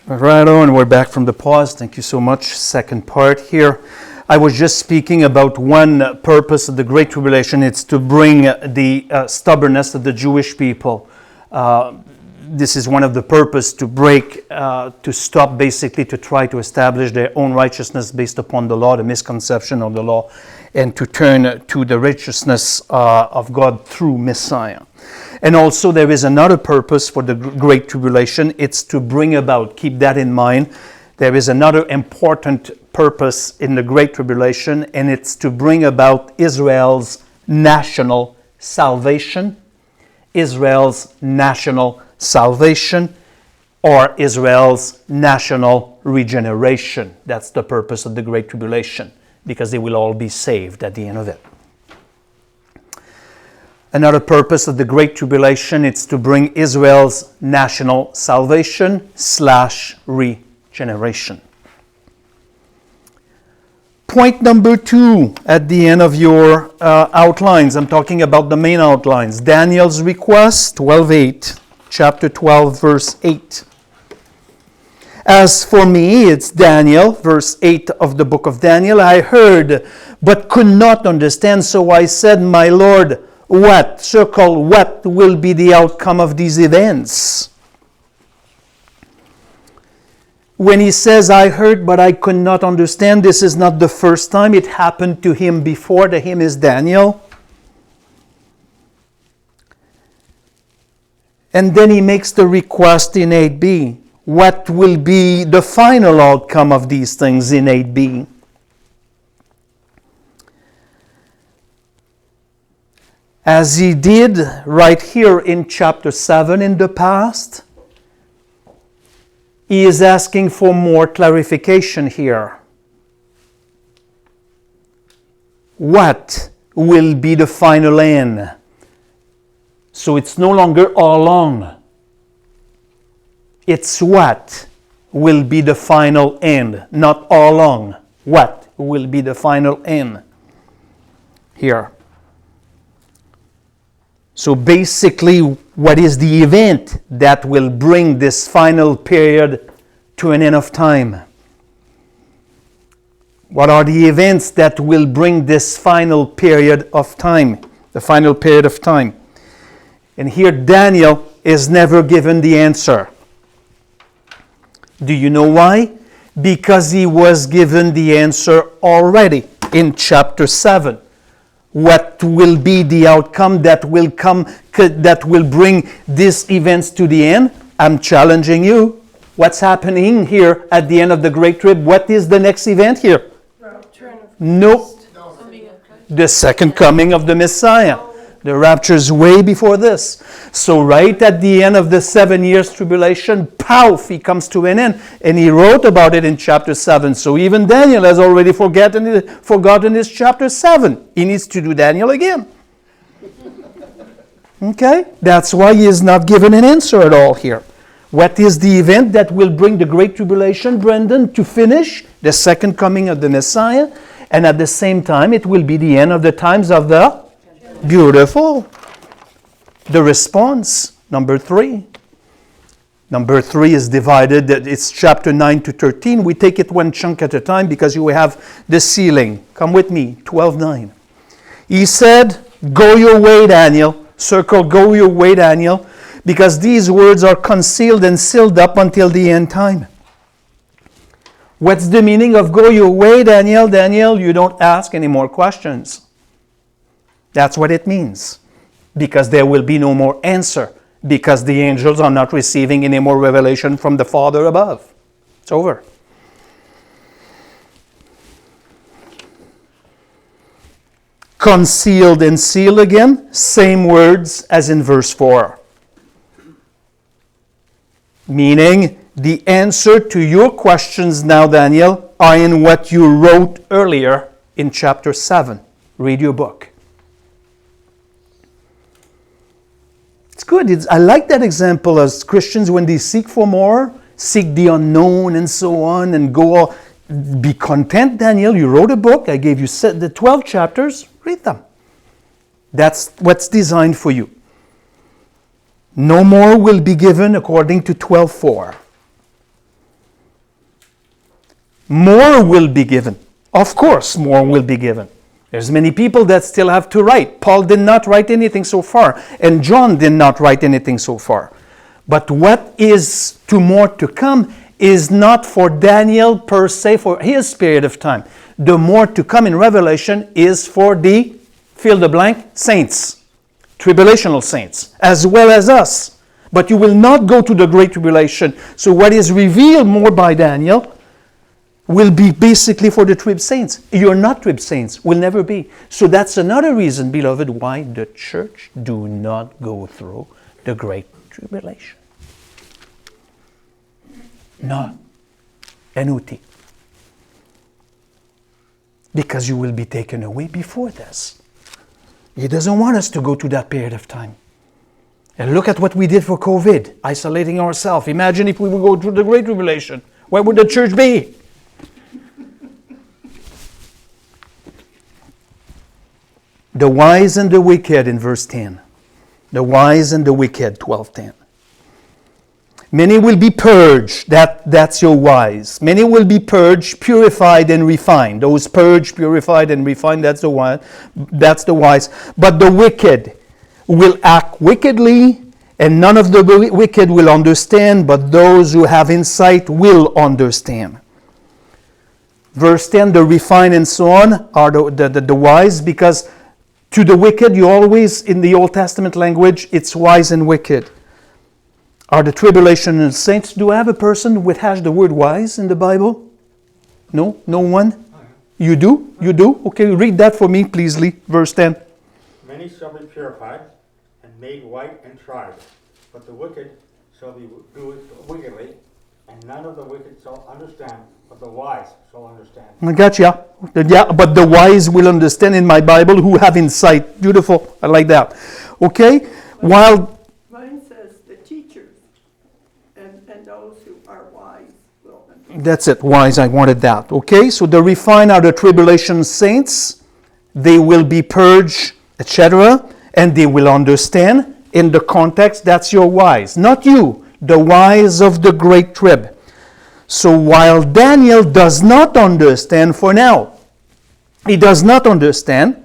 Right on, we're back from the pause. Thank you so much. Second part here. I was just speaking about one purpose of the Great Tribulation. It's to bring the stubbornness of the Jewish people. This is one of the purpose to break, to stop basically, to try to establish their own righteousness based upon the law, the misconception of the law, and to turn to the righteousness of God through Messiah. And also there is another purpose for the Great Tribulation. It's to bring about, keep that in mind, there is another important purpose in the Great Tribulation, and it's to bring about Israel's national salvation. Israel's national salvation, or Israel's national regeneration. That's the purpose of the Great Tribulation, because they will all be saved at the end of it. Another purpose of the Great Tribulation is to bring Israel's national salvation / regeneration. Point number 2 at the end of your outlines. I'm talking about the main outlines. Daniel's request, 12:8, chapter 12, verse 8. As for me, it's Daniel, verse 8 of the book of Daniel. I heard, but could not understand, so I said, my Lord, what? Circle, what will be the outcome of these events? When he says, I heard, but I could not understand, this is not the first time. It happened to him before. The him is Daniel. And then he makes the request in 8b. What will be the final outcome of these things in 8b? As he did right here in chapter 7 in the past, he is asking for more clarification here. What will be the final end? So it's no longer all along. It's what will be the final end, not all along. What will be the final end here? So basically, what is the event that will bring this final period to an end of time? What are the events that will bring this final period of time? The final period of time. And here Daniel is never given the answer. Do you know why? Because he was given the answer already in chapter 7. What will be the outcome that will bring these events to the end? I'm challenging you. What's happening here at the end of the Great Trib? What is the next event here? Nope. The second coming of the Messiah. The rapture is way before this. So right at the end of the 7 years tribulation, poof, he comes to an end. And he wrote about it in chapter 7. So even Daniel has already forgotten his chapter 7. He needs to do Daniel again. Okay? That's why he is not given an answer at all here. What is the event that will bring the Great Tribulation, Brendan, to finish? The second coming of the Messiah. And at the same time, it will be the end of the times of the... Beautiful. The response, number 3. Number 3 is divided. It's chapter 9 to 13. We take it one chunk at a time because you have the sealing. Come with me, 12:9. He said, go your way, Daniel. Circle, go your way, Daniel, because these words are concealed and sealed up until the end time. What's the meaning of go your way, Daniel? Daniel, you don't ask any more questions. That's what it means. Because there will be no more answer. Because the angels are not receiving any more revelation from the Father above. It's over. Concealed and sealed again. Same words as in verse 4. Meaning, the answer to your questions now, Daniel, are in what you wrote earlier in chapter 7. Read your book. It's good. I like that example as Christians when they seek for more, seek the unknown and so on, and go, be content, Daniel. You wrote a book. I gave you the 12 chapters. Read them. That's what's designed for you. No more will be given according to 12:4. more will be given. Of course, more will be given. There's many people that still have to write. Paul did not write anything so far, and John did not write anything so far. But what is more to come is not for Daniel per se, for his period of time. The more to come in Revelation is for the, fill the blank, saints, tribulational saints, as well as us. But you will not go to the Great Tribulation. So what is revealed more by Daniel will be basically for the trib saints. You're not trib saints, will never be. So that's another reason, beloved, why the church do not go through the Great Tribulation. No. NOT. Because you will be taken away before this. He doesn't want us to go to that period of time. And look at what we did for COVID, isolating ourselves. Imagine if we would go through the Great Tribulation. Where would the church be? The wise and the wicked in verse 10. The wise and the wicked, 12:10. Many will be purged, that's your wise. Many will be purged, purified and refined. Those purged, purified and refined, that's the wise. But the wicked will act wickedly, and none of the wicked will understand, but those who have insight will understand. Verse 10, the refined and so on are the wise, because to the wicked, you always, in the Old Testament language, it's wise and wicked. Are the tribulation and saints? Do I have a person which has the word wise in the Bible? No? No one? You do? You do? Okay, read that for me, please, Lee. Verse 10. Many shall be purified and made white and tried, but the wicked shall be do it wickedly, and none of the wicked shall understand, but the wise shall understand. I got ya. Yeah, but the wise will understand in my Bible who have insight. Beautiful. I like that. Okay? While mine says the teachers and those who are wise will understand. that's it, wise, I wanted that. Okay? So the refined are the tribulation saints. They will be purged, etc. And they will understand. In the context, that's your wise. Not you. The wise of the great trib. So while Daniel does not understand for now, he does not understand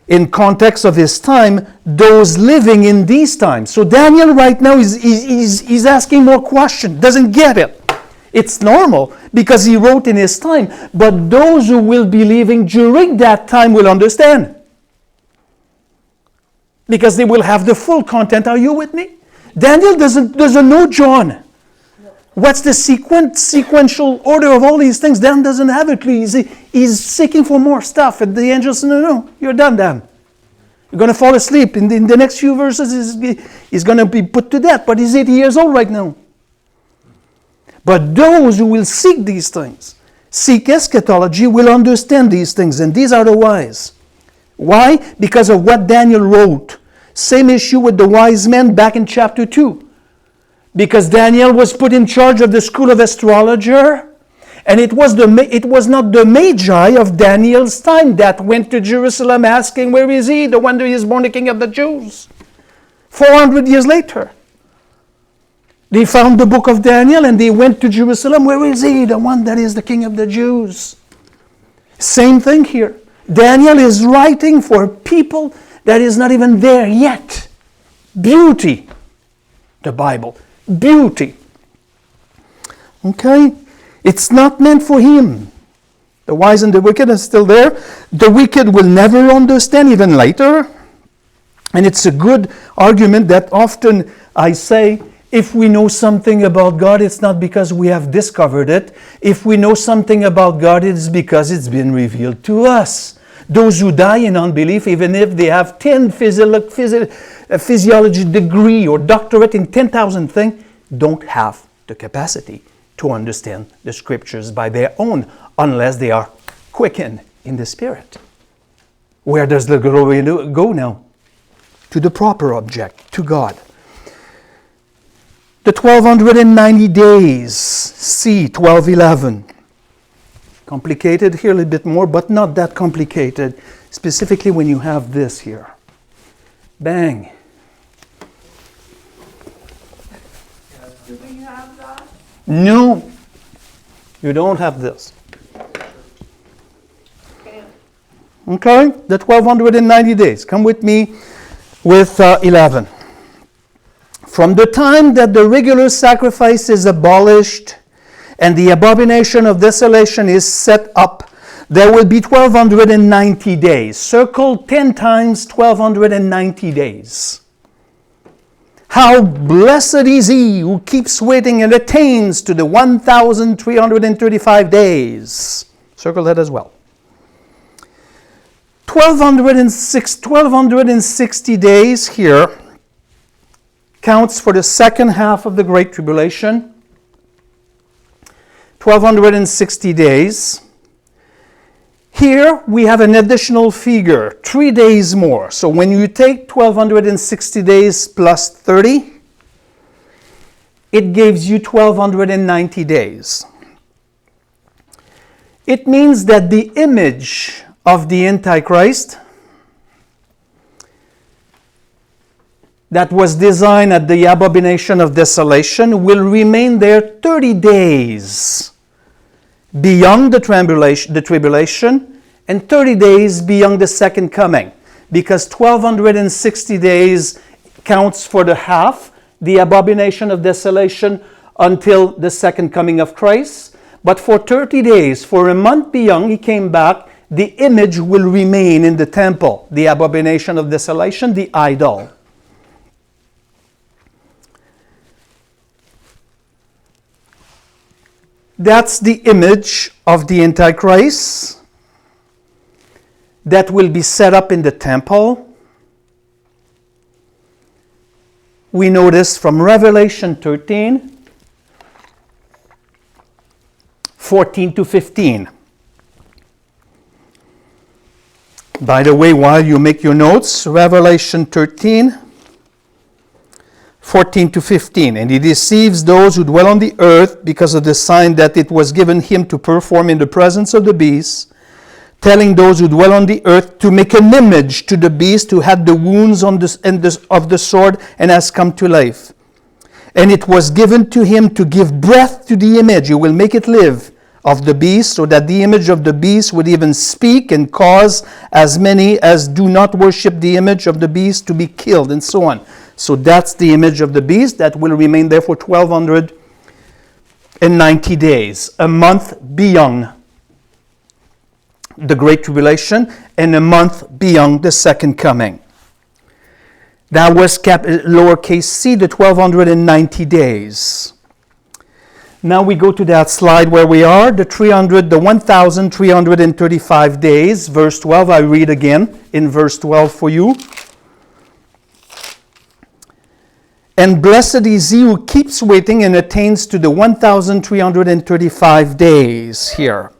in context of his time, those living in these times. So Daniel right now is asking more questions, doesn't get it. It's normal because he wrote in his time, but those who will be living during that time will understand. Because they will have the full content. Are you with me? Daniel doesn't know John. What's the sequential order of all these things? Dan doesn't have it. He's seeking for more stuff. And the angel says, no, you're done, Dan. You're going to fall asleep. In the next few verses, he's going to be put to death. But he's 80 years old right now. But those who will seek these things, seek eschatology, will understand these things. And these are the wise. Why? Because of what Daniel wrote. Same issue with the wise men back in chapter 2. Because Daniel was put in charge of the school of astrologer, and it was not the Magi of Daniel's time that went to Jerusalem asking, where is he? The one that is born the king of the Jews. 400 years later. They found the book of Daniel and they went to Jerusalem. Where is he? The one that is the king of the Jews. Same thing here. Daniel is writing for people that is not even there yet. Beauty. The Bible. Beauty. Okay? It's not meant for him. The wise and the wicked are still there. The wicked will never understand, even later. And it's a good argument that often I say, if we know something about God, it's not because we have discovered it. If we know something about God, it's because it's been revealed to us. Those who die in unbelief, even if they have 10 physiology degree or doctorate in 10,000 things, don't have the capacity to understand the scriptures by their own, unless they are quickened in the spirit. Where does the glory go now? To the proper object, to God. The 1290 days, C, 1211. Complicated here a little bit more, but not that complicated, specifically when you have this here. Bang. Do we have that? No. You don't have this. Can't. Okay? The 1290 days. Come with me with 11. From the time that the regular sacrifice is abolished and the abomination of desolation is set up, there will be 1290 days. Circle 10 times 1290 days. How blessed is he who keeps waiting and attains to the 1335 days. Circle that as well. 1260 days here counts for the second half of the Great Tribulation. 1260 days. Here we have an additional figure, 3 days more. So when you take 1260 days plus 30, it gives you 1290 days. It means that the image of the Antichrist that was designed at the abomination of desolation will remain there 30 days beyond the tribulation and 30 days beyond the second coming, because 1260 days counts for the half, the abomination of desolation until the second coming of Christ. But for 30 days, for a month beyond he came back, the image will remain in the temple, the abomination of desolation, the idol. That's the image of the Antichrist that will be set up in the temple. We know this from Revelation 13, 14 to 15. By the way, while you make your notes, Revelation 13, 14 to 15. And he deceives those who dwell on the earth because of the sign that it was given him to perform in the presence of the beast, telling those who dwell on the earth to make an image to the beast who had the wounds of the sword and has come to life. And it was given to him to give breath to the image. You will make it live of the beast, so that the image of the beast would even speak and cause as many as do not worship the image of the beast to be killed, and so on. So that's the image of the beast that will remain there for 1290 days, a month beyond the Great Tribulation and a month beyond the second coming. That was lowercase c, the 1290 days. Now we go to that slide where we are, the 1335 days, verse 12. I read again in verse 12 for you. And blessed is he who keeps waiting and attains to the 1335 days here.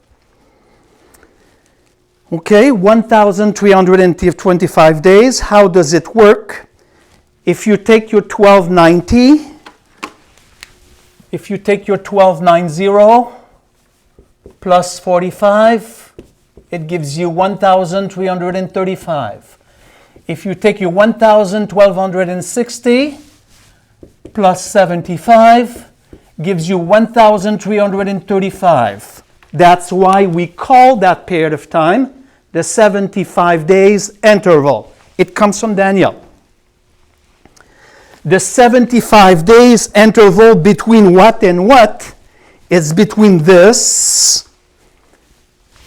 Okay, 1325 days. How does it work? If you take your 1290, plus 45, it gives you 1335. If you take your 1260 plus 75, gives you 1335. That's why we call that period of time the 75 days interval. It comes from Daniel. The 75 days interval between what and what is between this,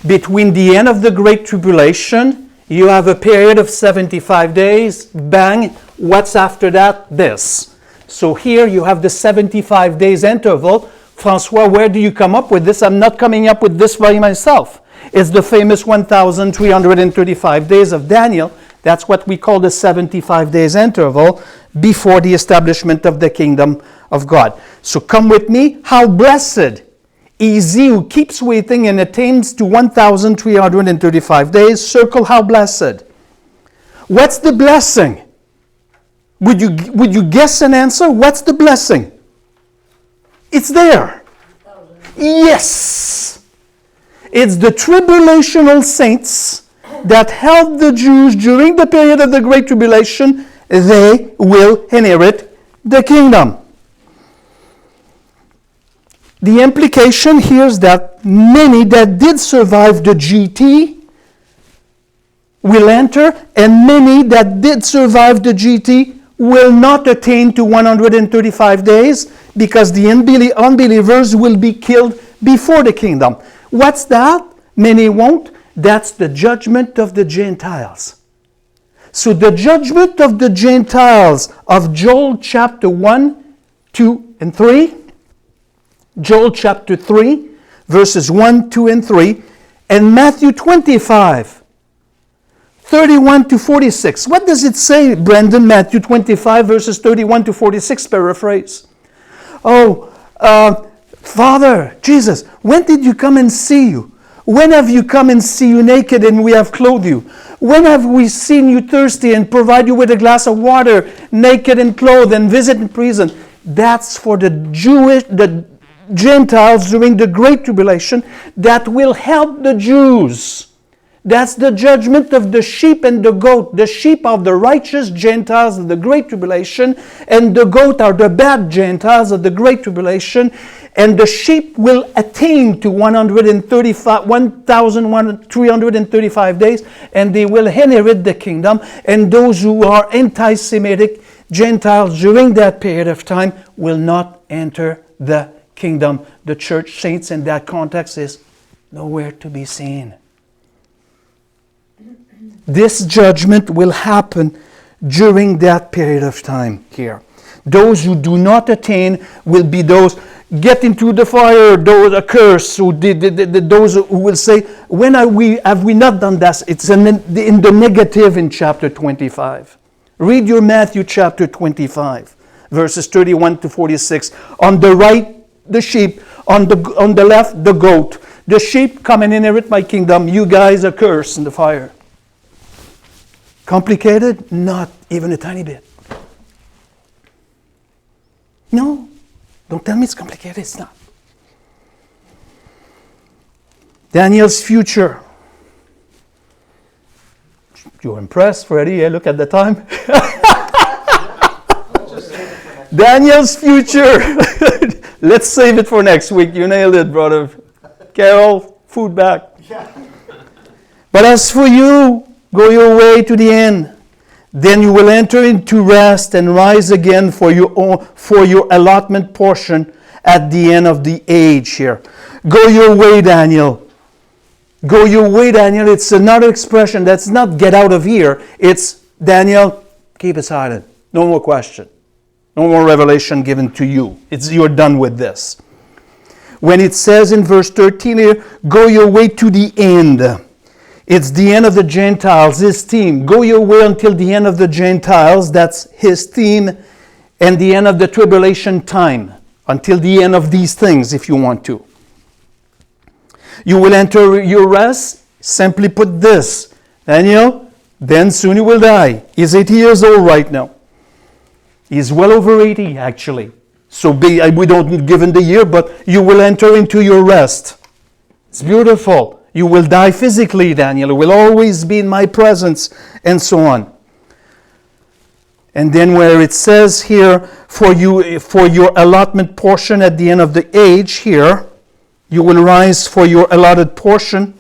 between the end of the Great Tribulation. You have a period of 75 days, bang, what's after that? This. So here you have the 75 days interval. Francois, where do you come up with this? I'm not coming up with this by myself. It's the famous 1335 days of Daniel. That's what we call the 75 days interval before the establishment of the kingdom of God. So come with me. How blessed is he who keeps waiting and attains to 1335 days. Circle how blessed. What's the blessing? Would you guess an answer? What's the blessing? It's there. Yes. It's the tribulational saints that helped the Jews during the period of the Great Tribulation. They will inherit the kingdom. the implication here is that many that did survive the GT will enter, and many that did survive the GT will not attain to 135 days because the unbelievers will be killed before the kingdom. What's that? Many won't. That's the judgment of the Gentiles. So the judgment of the Gentiles of Joel chapter 1, 2, and 3, Joel chapter 3, verses 1, 2, and 3, and Matthew 25, 31 to 46. What does it say, Brendan? Matthew 25, verses 31 to 46, paraphrase. Oh, Father, Jesus, when did you come and see you? When have you come and see you naked and we have clothed you? When have we seen you thirsty and provide you with a glass of water, naked and clothed, and visit in prison? That's for the Gentiles during the Great Tribulation that will help the Jews. That's the judgment of the sheep and the goat. The sheep are the righteous Gentiles of the Great Tribulation, and the goat are the bad Gentiles of the Great Tribulation. And the sheep will attain to 1,335 days, and they will inherit the kingdom. And those who are anti-Semitic Gentiles during that period of time will not enter the kingdom. The church saints in that context is nowhere to be seen. This judgment will happen during that period of time here. Those who do not attain will be those get into the fire, those accursed, those who will say, when have we not done that? It's in the negative in chapter 25. Read your Matthew chapter 25, verses 31 to 46. On the right, the sheep. On the left, the goat. The sheep come and inherit my kingdom. You guys are cursed in the fire. Complicated? Not even a tiny bit. No. Don't tell me it's complicated. It's not. Daniel's future. You're impressed, Freddie? Yeah, look at the time. Daniel's future. Let's save it for next week. You nailed it, brother. Carol, food back. But as for you, go your way to the end. Then you will enter into rest and rise again for your allotment portion at the end of the age here. Go your way, Daniel. Go your way, Daniel. It's another expression that's not get out of here. It's, Daniel, keep it silent. No more question. No more revelation given to you. You're done with this. When it says in verse 13 here, go your way to the end. It's the end of the Gentiles, his team. Go your way until the end of the Gentiles, that's his team, and the end of the tribulation time, until the end of these things, if you want to. You will enter your rest. Simply put this, Daniel, then soon you will die. He's 80 years old right now. He's well over 80, actually. So we don't give him the year, but you will enter into your rest. It's beautiful. You will die physically, Daniel. You will always be in my presence, and so on. And then where it says here, for your allotment portion at the end of the age here, you will rise for your allotted portion.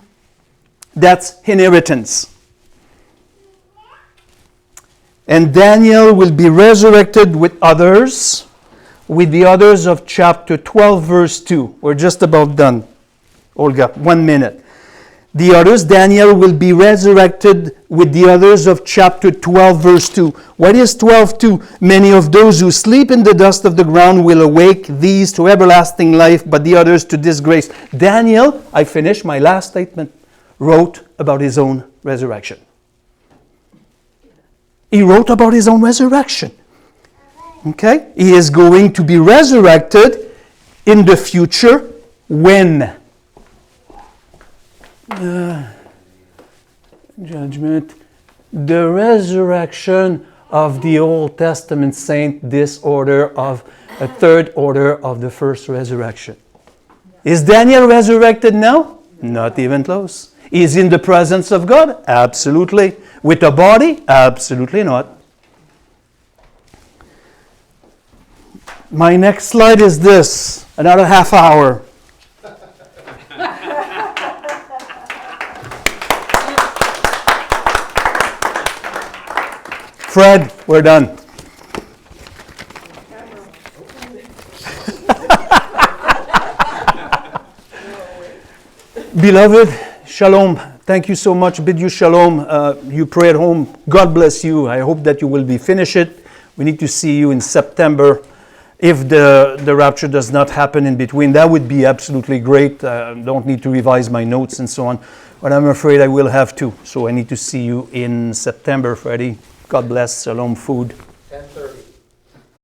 That's inheritance. And Daniel will be resurrected with the others of chapter 12, verse 2. We're just about done. Olga, 1 minute. The others, Daniel will be resurrected with the others of chapter 12, verse 2. What is 12:2? Many of those who sleep in the dust of the ground will awake, these to everlasting life, but the others to disgrace. Daniel, I finished my last statement, wrote about his own resurrection. He wrote about his own resurrection. Okay? He is going to be resurrected in the future when? Judgment. The resurrection of the Old Testament saint, this order of a third order of the first resurrection. Is Daniel resurrected now? Not even close. Is he in the presence of God? Absolutely. With a body? Absolutely not. My next slide is this. Another half hour. Fred, we're done. Beloved, shalom. Thank you so much. Bid you shalom. You pray at home. God bless you. I hope that you will be finished it. We need to see you in September. If the rapture does not happen in between, that would be absolutely great. Don't need to revise my notes and so on. But I'm afraid I will have to. So I need to see you in September, Freddie. God bless. Shalom food. 10:30.